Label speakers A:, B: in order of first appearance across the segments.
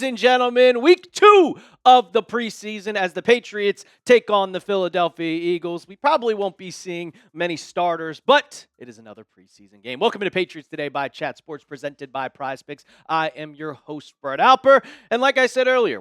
A: and gentlemen, week 2 of the preseason as the Patriots take on the Philadelphia Eagles. We probably won't be seeing many starters, but it is another preseason game. Welcome to Patriots Today by Chat Sports, presented by Prize Picks. I am your host, Brett Alper, and like I said earlier,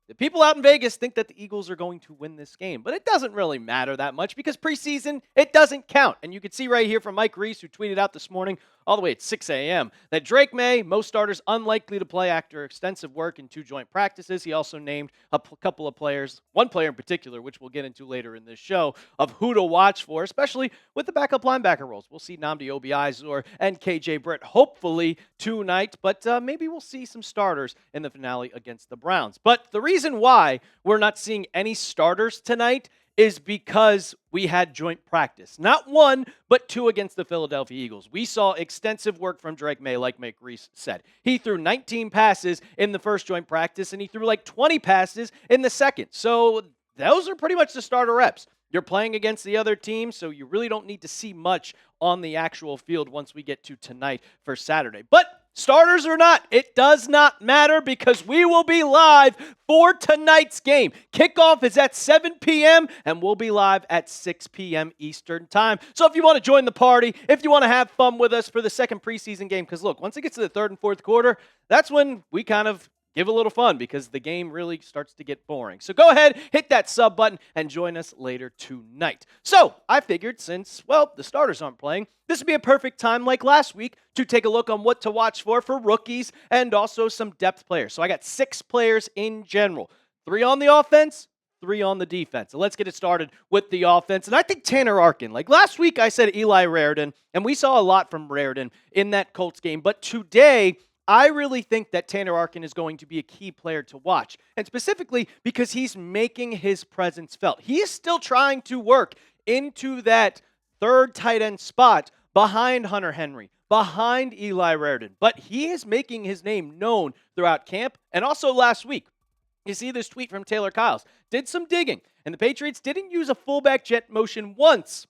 A: the people out in Vegas think that the Eagles are going to win this game, but it doesn't really matter that much because preseason, it doesn't count. And you can see right here from Mike Reese, who tweeted out this morning, all the way at 6 a.m., that Drake May, most starters unlikely to play after extensive work in 2 joint practices. He also named a couple of players, one player in particular, which we'll get into later in this show, of who to watch for, especially with the backup linebacker roles. We'll see Nnamdi Obiazor and KJ Britt hopefully tonight, but maybe we'll see some starters in the finale against the Browns. But the reason why we're not seeing any starters tonight is because we had joint practice. Not 1, but 2 against the Philadelphia Eagles. We saw extensive work from Drake May, like Mike Reese said. He threw 19 passes in the first joint practice, and he threw like 20 passes in the second. So those are pretty much the starter reps. You're playing against the other team, so you really don't need to see much on the actual field once we get to tonight for Saturday. But starters or not, it does not matter because we will be live for tonight's game. Kickoff is at 7 p.m. and we'll be live at 6 p.m. Eastern time. So if you want to join the party, if you want to have fun with us for the second preseason game, because look, once it gets to the third and fourth quarter, that's when we kind of give a little fun because the game really starts to get boring. So go ahead, hit that sub button, and join us later tonight. So I figured since, the starters aren't playing, this would be a perfect time, like last week, to take a look on what to watch for rookies and also some depth players. So I got 6 players in general, 3 on the offense, 3 on the defense. So let's get it started with the offense. And I think Tanner Arkin. Like last week, I said Eli Raridon, and we saw a lot from Raridon in that Colts game. But today, I really think that Tanner Arkin is going to be a key player to watch, and specifically because he's making his presence felt. He is still trying to work into that third tight end spot behind Hunter Henry, behind Eli Raridon, but he is making his name known throughout camp and also last week. You see this tweet from Taylor Kyles. Did some digging, and the Patriots didn't use a fullback jet motion once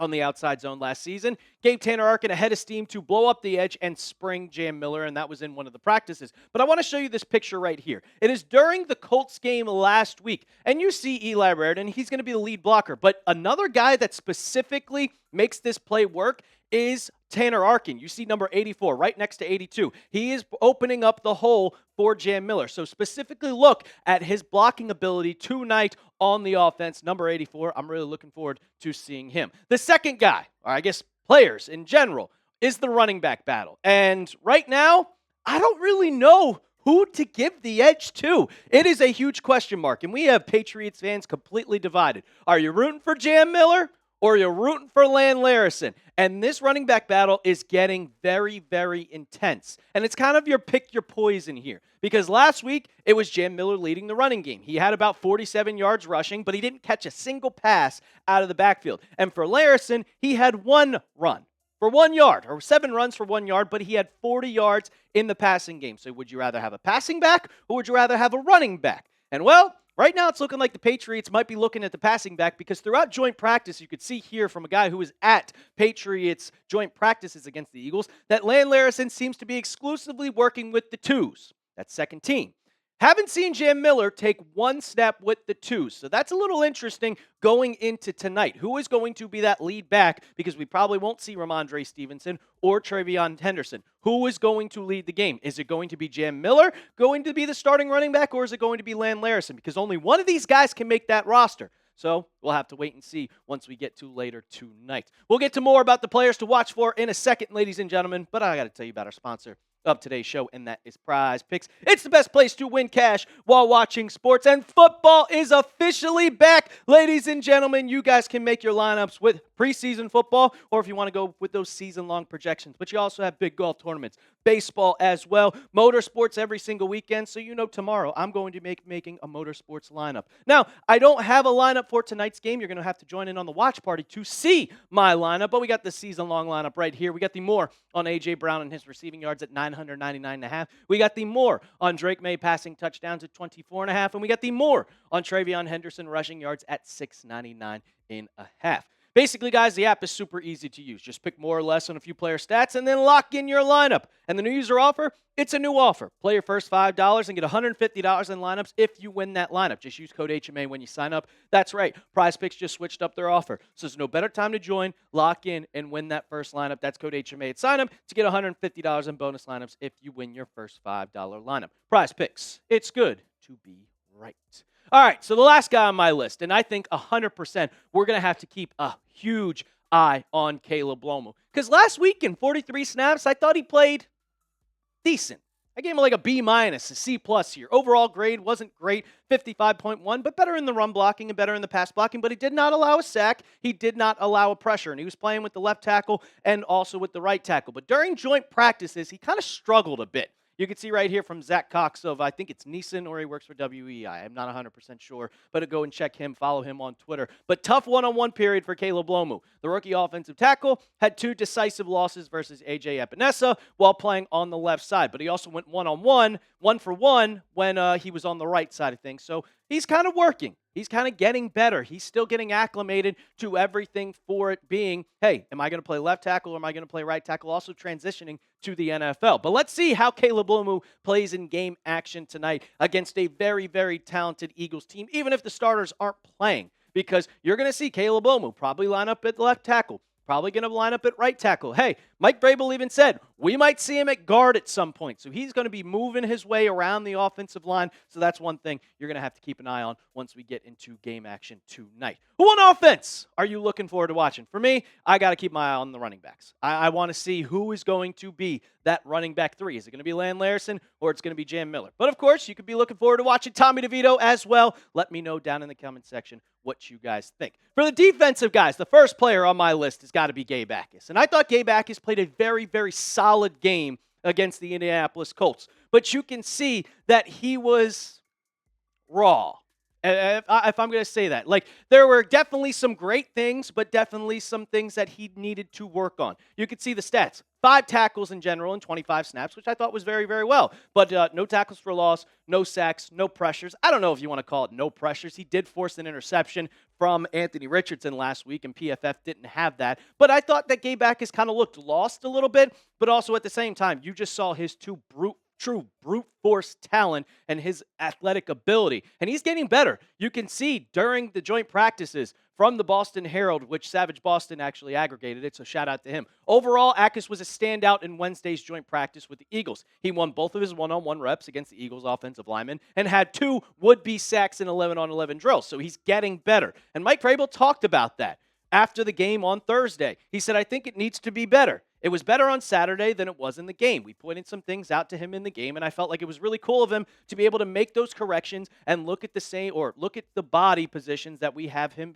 A: on the outside zone last season, gave Tanner Arkin a head of steam to blow up the edge and spring Jam Miller, and that was in one of the practices. But I want to show you this picture right here. It is during the Colts game last week, and you see Eli Raridon, he's going to be the lead blocker. But another guy that specifically makes this play work is Tanner Arkin. You see number 84 right next to 82. He is opening up the hole for Jam Miller. So specifically look at his blocking ability tonight on the offense. Number 84, I'm really looking forward to seeing him. The second guy, or I guess players in general, is the running back battle. And right now, I don't really know who to give the edge to. It is a huge question mark, and we have Patriots fans completely divided. Are you rooting for Jam Miller? Or you're rooting for Larison. And this running back battle is getting very, very intense. And it's kind of your pick your poison here. Because last week, it was Jam Miller leading the running game. He had about 47 yards rushing, but he didn't catch a single pass out of the backfield. And for Larison, he had 1 run for 1 yard, or 7 runs for 1 yard, but he had 40 yards in the passing game. So would you rather have a passing back, or would you rather have a running back? And right now, it's looking like the Patriots might be looking at the passing back because throughout joint practice, you could see here from a guy who was at Patriots joint practices against the Eagles that Larison seems to be exclusively working with the twos. That's second team. Haven't seen Jam Miller take 1 snap with the twos. So that's a little interesting going into tonight. Who is going to be that lead back? Because we probably won't see Ramondre Stevenson or Travion Henderson. Who is going to lead the game? Is it going to be Jam Miller going to be the starting running back, or is it going to be Larison? Because only one of these guys can make that roster. So we'll have to wait and see once we get to later tonight. We'll get to more about the players to watch for in a second, ladies and gentlemen. But I got to tell you about our sponsor of today's show, and that is Prize Picks. It's the best place to win cash while watching sports, and football is officially back. Ladies and gentlemen, you guys can make your lineups with preseason football, or if you want to go with those season-long projections. But you also have big golf tournaments, baseball as well, motorsports every single weekend. So tomorrow I'm going to be making a motorsports lineup. Now, I don't have a lineup for tonight's game. You're going to have to join in on the watch party to see my lineup, but we got the season-long lineup right here. We got the more on A.J. Brown and his receiving yards at 999.5. We got the more on Drake May passing touchdowns at 24.5, and we got the more on Travion Henderson rushing yards at 699.5. Basically, guys, the app is super easy to use. Just pick more or less on a few player stats and then lock in your lineup. And the new user offer, it's a new offer. Play your first $5 and get $150 in lineups if you win that lineup. Just use code HMA when you sign up. That's right. PrizePicks just switched up their offer. So there's no better time to join, lock in, and win that first lineup. That's code HMA at sign up to get $150 in bonus lineups if you win your first $5 lineup. PrizePicks, it's good to be right. All right, so the last guy on my list, and I think 100% we're going to have to keep a huge eye on Caleb Lomu. Because last week in 43 snaps, I thought he played decent. I gave him like a B-, a C+ here. Overall grade wasn't great, 55.1, but better in the run blocking and better in the pass blocking, but he did not allow a sack. He did not allow a pressure, and he was playing with the left tackle and also with the right tackle. But during joint practices, he kind of struggled a bit. You can see right here from Zach Cox of, I think it's Neeson or he works for WEI. I'm not 100% sure, but go and check him, follow him on Twitter. But tough one-on-one period for Caleb Lomu. The rookie offensive tackle had 2 decisive losses versus A.J. Epinesa while playing on the left side. But he also went one-on-one, 1-for-1 when he was on the right side of things. So he's kind of working. He's kind of getting better. He's still getting acclimated to everything for it being, hey, am I going to play left tackle or am I going to play right tackle? Also transitioning to the NFL. But let's see how Caleb Lomu plays in game action tonight against a very, very talented Eagles team, even if the starters aren't playing, because you're going to see Caleb Lomu probably line up at left tackle, probably going to line up at right tackle. Hey, Mike Vrabel even said we might see him at guard at some point. So he's going to be moving his way around the offensive line. So that's one thing you're going to have to keep an eye on once we get into game action tonight. Who on offense are you looking forward to watching? For me, I got to keep my eye on the running backs. I want to see who is going to be that running back 3. Is it going to be Larison or it's going to be Jam Miller? But of course, you could be looking forward to watching Tommy DeVito as well. Let me know down in the comment section what you guys think. For the defensive guys, the first player on my list has got to be Gabe Akis. And I thought Gabe Akis played a very, very solid game against the Indianapolis Colts. But you can see that he was raw, if I'm going to say that. Like, there were definitely some great things, but definitely some things that he needed to work on. You could see the stats. 5 tackles in general and 25 snaps, which I thought was very, very well. But no tackles for loss, no sacks, no pressures. I don't know if you want to call it no pressures. He did force an interception from Anthony Richardson last week, and PFF didn't have that. But I thought that Gabe Akis kind of looked lost a little bit, but also at the same time, you just saw his true brute force talent and his athletic ability. And he's getting better. You can see during the joint practices from the Boston Herald, which Savage Boston actually aggregated it, so shout out to him. Overall, Akis was a standout in Wednesday's joint practice with the Eagles. He won both of his one-on-one reps against the Eagles offensive linemen and had 2 would-be sacks in 11-on-11 drills, so he's getting better. And Mike Vrabel talked about that after the game on Thursday. He said, I think it needs to be better. It was better on Saturday than it was in the game. We pointed some things out to him in the game, and I felt like it was really cool of him to be able to make those corrections and look at the body positions that we have him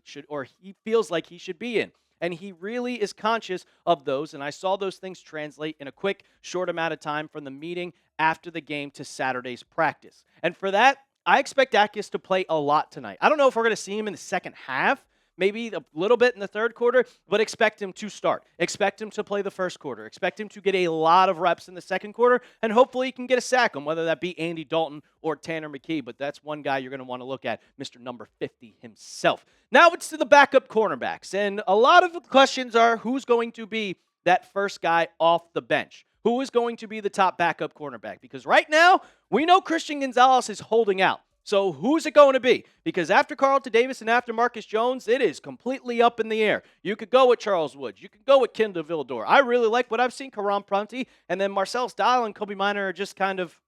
A: he feels like he should be in. And he really is conscious of those, and I saw those things translate in a quick, short amount of time from the meeting after the game to Saturday's practice. And for that, I expect Akis to play a lot tonight. I don't know if we're going to see him in the second half, maybe a little bit in the third quarter, but expect him to start. Expect him to play the first quarter. Expect him to get a lot of reps in the second quarter, and hopefully he can get a sack on, whether that be Andy Dalton or Tanner McKee, but that's one guy you're going to want to look at, Mr. Number 50 himself. Now it's to the backup cornerbacks, and a lot of the questions are who's going to be that first guy off the bench? Who is going to be the top backup cornerback? Because right now, we know Christian Gonzalez is holding out. So who's it going to be? Because after Carlton Davis and after Marcus Jones, it is completely up in the air. You could go with Charles Woods. You could go with Kendall Vildor. I really like what I've seen, Karan Prunty, and then Marcel Style and Kobe Minor are just kind of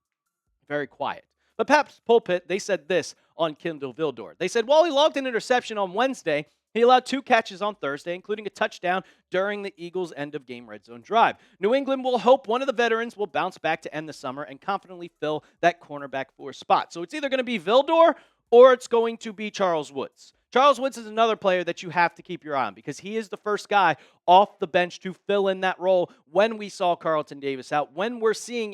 A: very quiet. But Pap's Pulpit, they said this on Kendall Vildor. They said, while he logged an interception on Wednesday, he allowed 2 catches on Thursday, including a touchdown during the Eagles' end-of-game red zone drive. New England will hope one of the veterans will bounce back to end the summer and confidently fill that cornerback 4 spot. So it's either going to be Vildor or it's going to be Charles Woods. Charles Woods is another player that you have to keep your eye on because he is the first guy off the bench to fill in that role when we saw Carlton Davis out, when we're seeing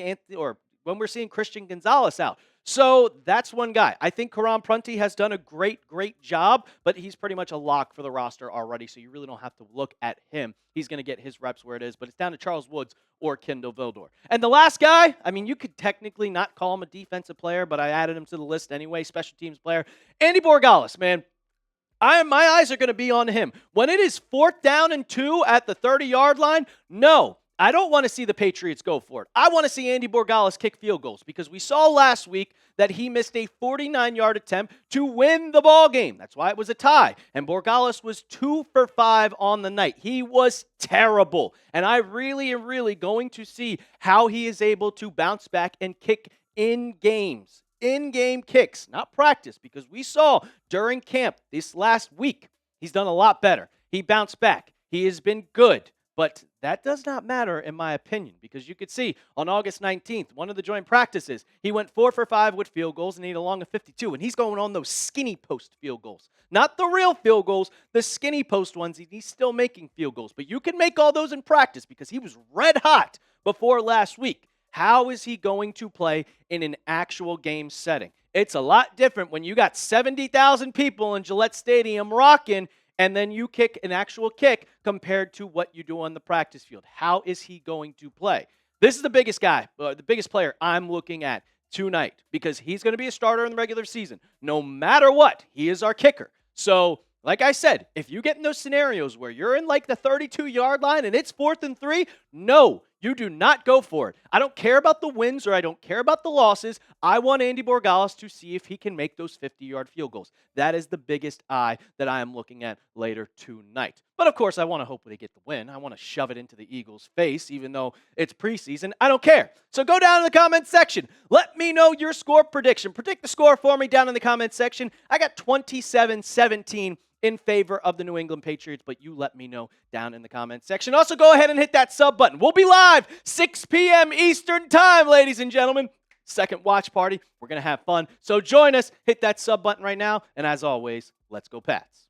A: Christian Gonzalez out. So that's one guy. I think Karan Prunty has done a great job, but he's pretty much a lock for the roster already, so you really don't have to look at him. He's going to get his reps where it is, but it's down to Charles Woods or Kendall Vildor. And the last guy, I mean, you could technically not call him a defensive player, but I added him to the list anyway, special teams player. Andy Borregales, man. My eyes are going to be on him. When it is 4th down and 2 at the 30-yard line, no, I don't want to see the Patriots go for it. I want to see Andy Borregales kick field goals because we saw last week that he missed a 49-yard attempt to win the ball game. That's why it was a tie. And Borregales was 2 for 5 on the night. He was terrible. And I really am going to see how he is able to bounce back and kick in games. In-game kicks, not practice, because we saw during camp this last week, he's done a lot better. He bounced back. He has been good. But that does not matter, in my opinion, because you could see on August 19th, one of the joint practices, he went 4 for 5 with field goals and he had a long of 52, and he's going on those skinny post field goals. Not the real field goals, the skinny post ones. He's still making field goals, but you can make all those in practice because he was red hot before last week. How is he going to play in an actual game setting? It's a lot different when you got 70,000 people in Gillette Stadium rocking and then you kick an actual kick compared to what you do on the practice field. How is he going to play? This is the biggest guy, the biggest player I'm looking at tonight because he's going to be a starter in the regular season. No matter what, he is our kicker. So, like I said, if you get in those scenarios where you're in like the 32-yard line and it's 4th and 3, no, you do not go for it. I don't care about the wins or I don't care about the losses. I want Andy Borregales to see if he can make those 50-yard field goals. That is the biggest eye that I am looking at later tonight. But of course, I want to hope they get the win. I want to shove it into the Eagles' face, even though it's preseason. I don't care. So go down in the comments section. Let me know your score prediction. Predict the score for me down in the comments section. I got 27-17 in favor of the New England Patriots, but you let me know down in the comments section. Also, go ahead and hit that sub button. We'll be live 6 p.m. Eastern Time, ladies and gentlemen. Second watch party. We're going to have fun. So join us. Hit that sub button right now. And as always, let's go Pats.